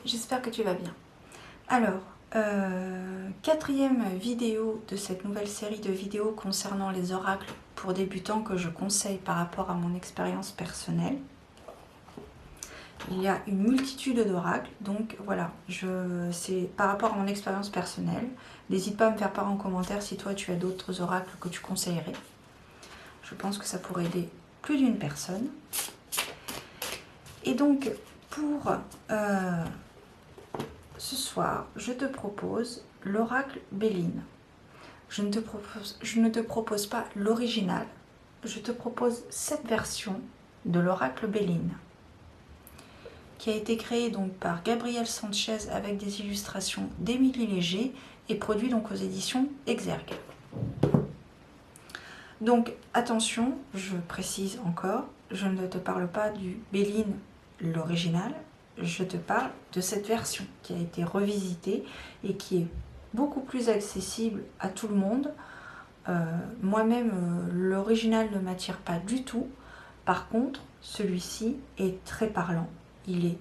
j'espère que tu vas bien. Alors, quatrième vidéo de cette nouvelle série de vidéos concernant les oracles pour débutants que je conseille par rapport à mon expérience personnelle. Il y a une multitude d'oracles, donc voilà, c'est par rapport à mon expérience personnelle. N'hésite pas à me faire part en commentaire si toi tu as d'autres oracles que tu conseillerais. Je pense que ça pourrait aider plus d'une personne. Et donc, pour ce soir, je te propose l'oracle Béline. Je ne te propose pas l'original, je te propose cette version de l'oracle Béline, qui a été créée donc par Gabriel Sanchez avec des illustrations d'Émilie Léger et produit donc aux éditions Exergue. Donc attention, je précise encore, je ne te parle pas du Béline l'original, je te parle de cette version qui a été revisitée et qui est beaucoup plus accessible à tout le monde. Moi-même, l'original ne m'attire pas du tout. Par contre, celui-ci est très parlant. Il est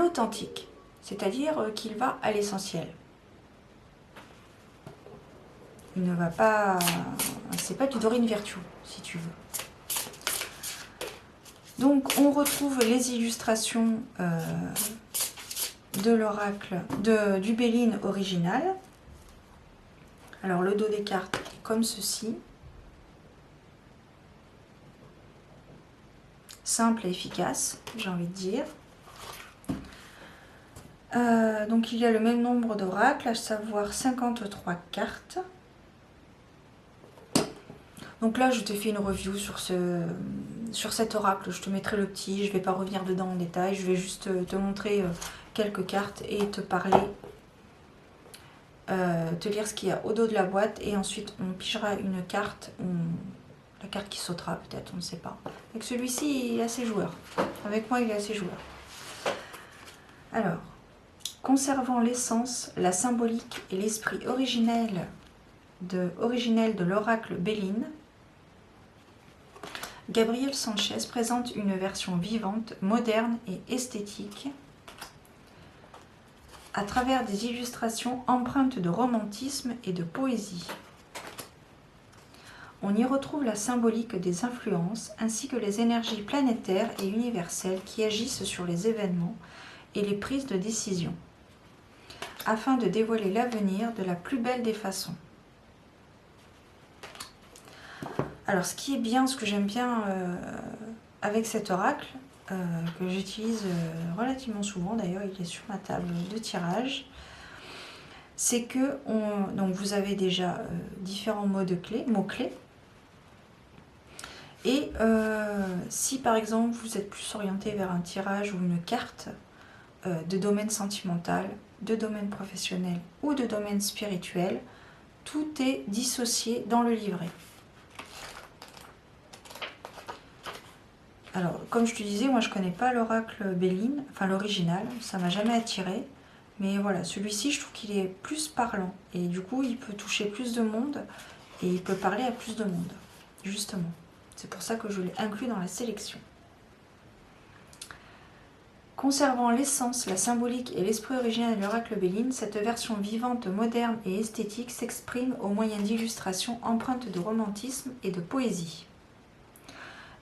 authentique, c'est-à-dire qu'il va à l'essentiel. Il ne va pas... C'est pas du Dorine Virtue, si tu veux. Donc, on retrouve les illustrations de l'oracle du Béline original. Alors, le dos des cartes est comme ceci. Simple et efficace, j'ai envie de dire. Donc, il y a le même nombre d'oracles, à savoir 53 cartes. Donc là, je te fais une review sur cet oracle. Je te mettrai le petit, je ne vais pas revenir dedans en détail. Je vais juste te montrer quelques cartes et te parler, te lire ce qu'il y a au dos de la boîte. Et ensuite, on pigera une carte, la carte qui sautera peut-être, on ne sait pas. Avec celui-ci, il est assez joueur. Avec moi, il est assez joueur. Alors, conservant l'essence, la symbolique et l'esprit originel de l'oracle Béline, Gabriel Sanchez présente une version vivante, moderne et esthétique à travers des illustrations empreintes de romantisme et de poésie. On y retrouve la symbolique des influences ainsi que les énergies planétaires et universelles qui agissent sur les événements et les prises de décision, afin de dévoiler l'avenir de la plus belle des façons. Alors, ce qui est bien, ce que j'aime bien avec cet oracle, que j'utilise relativement souvent, d'ailleurs il est sur ma table de tirage, c'est que donc vous avez déjà différents mots-clés, et si par exemple vous êtes plus orienté vers un tirage ou une carte de domaine sentimental, de domaine professionnel ou de domaine spirituel, tout est dissocié dans le livret. Alors, comme je te disais, moi je connais pas l'oracle Béline, enfin l'original, ça m'a jamais attiré. Mais voilà, celui-ci, je trouve qu'il est plus parlant. Et du coup, il peut toucher plus de monde et il peut parler à plus de monde, justement. C'est pour ça que je l'ai inclus dans la sélection. Conservant l'essence, la symbolique et l'esprit original de l'oracle Béline, cette version vivante, moderne et esthétique s'exprime au moyen d'illustrations empreintes de romantisme et de poésie.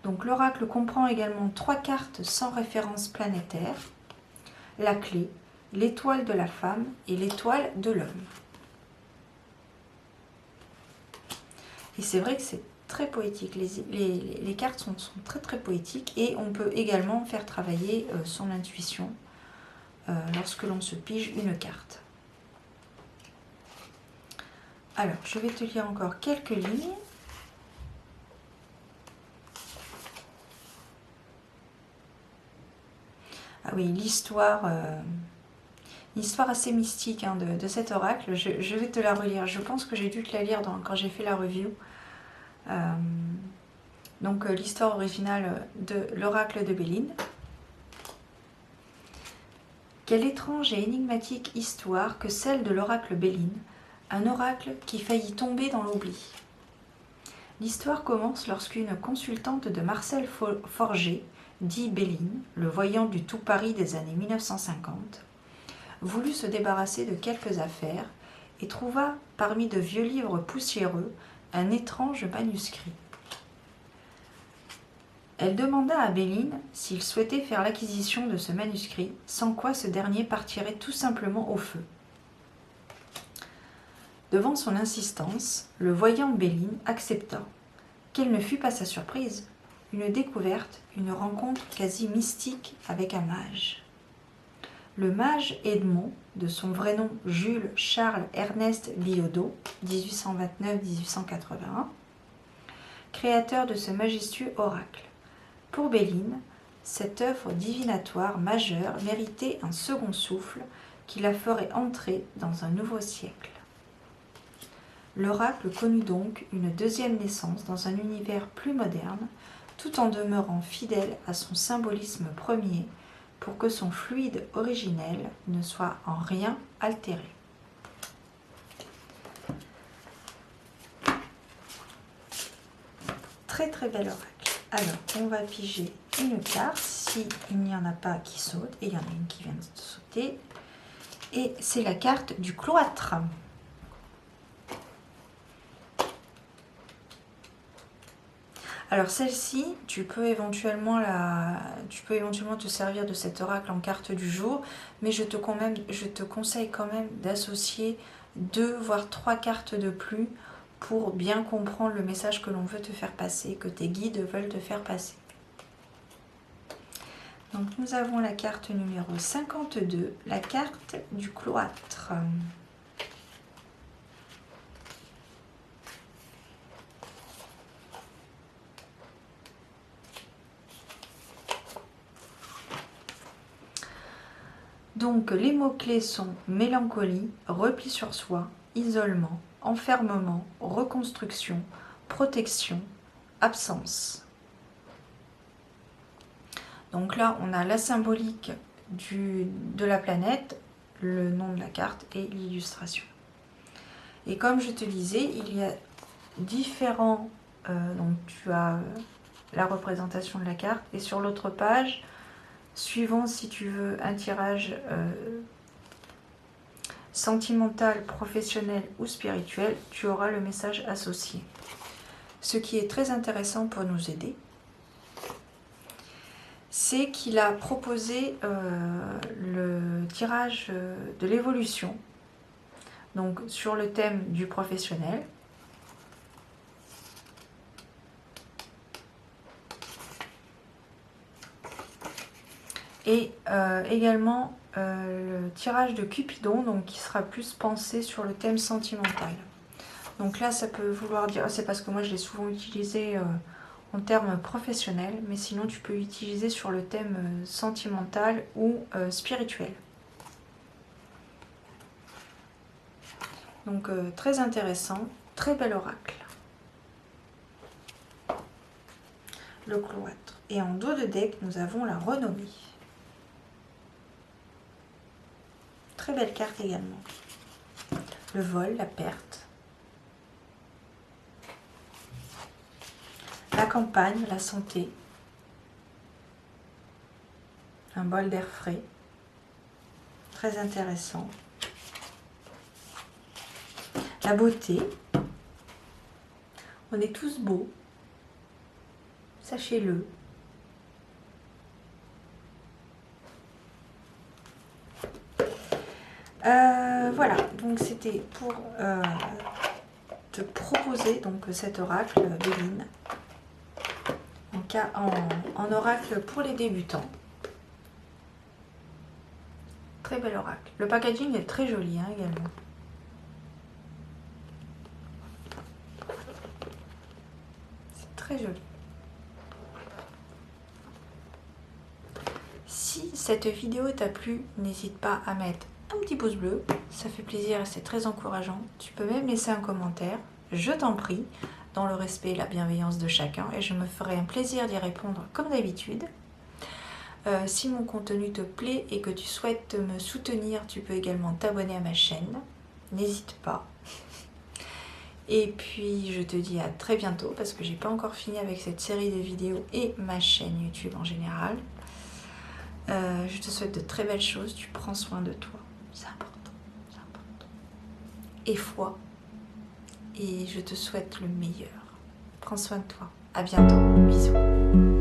Donc l'oracle comprend également 3 cartes sans référence planétaire, la clé, l'étoile de la femme et l'étoile de l'homme. Et c'est vrai que c'est très poétique, les cartes sont très très poétiques et on peut également faire travailler son intuition lorsque l'on se pige une carte. Alors, je vais te lire encore quelques lignes. Ah oui, l'histoire assez mystique hein, de cet oracle, je vais te la relire. Je pense que j'ai dû te la lire quand j'ai fait la review. Donc l'histoire originale de l'oracle de Béline. Quelle étrange et énigmatique histoire que celle de l'oracle Béline, un oracle qui faillit tomber dans l'oubli. L'histoire commence lorsqu'une consultante de Marcel Forger dit Béline, le voyant du tout Paris des années 1950, voulut se débarrasser de quelques affaires et trouva parmi de vieux livres poussiéreux un étrange manuscrit. Elle demanda à Béline s'il souhaitait faire l'acquisition de ce manuscrit, sans quoi ce dernier partirait tout simplement au feu. Devant son insistance, le voyant Béline accepta. Quelle ne fut pas sa surprise, une découverte, une rencontre quasi mystique avec un mage. Le mage Edmond, de son vrai nom Jules Charles Ernest Billaudot, 1829-1881, créateur de ce majestueux oracle. Pour Béline, cette œuvre divinatoire majeure méritait un second souffle qui la ferait entrer dans un nouveau siècle. L'oracle connut donc une deuxième naissance dans un univers plus moderne, tout en demeurant fidèle à son symbolisme premier, pour que son fluide originel ne soit en rien altéré. Très très bel oracle. Alors, on va piger une carte, s'il n'y en a pas qui saute, et il y en a une qui vient de sauter, et c'est la carte du cloître. Alors celle-ci, tu peux éventuellement te servir de cet oracle en carte du jour, mais je te conseille quand même d'associer 2 voire 3 cartes de plus pour bien comprendre le message que l'on veut te faire passer, que tes guides veulent te faire passer. Donc nous avons la carte numéro 52, la carte du cloître. Donc les mots-clés sont mélancolie, repli sur soi, isolement, enfermement, reconstruction, protection, absence. Donc là, on a la symbolique de la planète, le nom de la carte et l'illustration. Et comme je te disais, il y a différents... donc tu as la représentation de la carte et sur l'autre page, suivant si tu veux un tirage sentimental, professionnel ou spirituel, tu auras le message associé. Ce qui est très intéressant pour nous aider, c'est qu'il a proposé le tirage de l'évolution, donc sur le thème du professionnel. Et également le tirage de Cupidon, donc qui sera plus pensé sur le thème sentimental. Donc là, ça peut vouloir dire, c'est parce que moi je l'ai souvent utilisé en termes professionnels, mais sinon tu peux l'utiliser sur le thème sentimental ou spirituel. Donc très intéressant, très bel oracle. Le cloître. Et en dos de deck, nous avons la renommée. Très belle carte également. Le vol, la perte. La campagne, la santé. Un bol d'air frais. Très intéressant. La beauté. On est tous beaux. Sachez-le. Voilà, donc c'était pour te proposer donc cet oracle Béline en oracle pour les débutants. Très bel oracle. Le packaging est très joli hein, également. C'est très joli. Si cette vidéo t'a plu, n'hésite pas à mettre un petit pouce bleu, ça fait plaisir et c'est très encourageant. Tu peux même laisser un commentaire, je t'en prie, dans le respect et la bienveillance de chacun, et je me ferai un plaisir d'y répondre comme d'habitude. Si mon contenu te plaît et que tu souhaites me soutenir, tu peux également t'abonner à ma chaîne, n'hésite pas. Et puis je te dis à très bientôt parce que j'ai pas encore fini avec cette série de vidéos et ma chaîne YouTube en général. Je te souhaite de très belles choses, tu prends soin de toi, c'est important, c'est important. Et foi, et je te souhaite le meilleur. Prends soin de toi, à bientôt, bisous.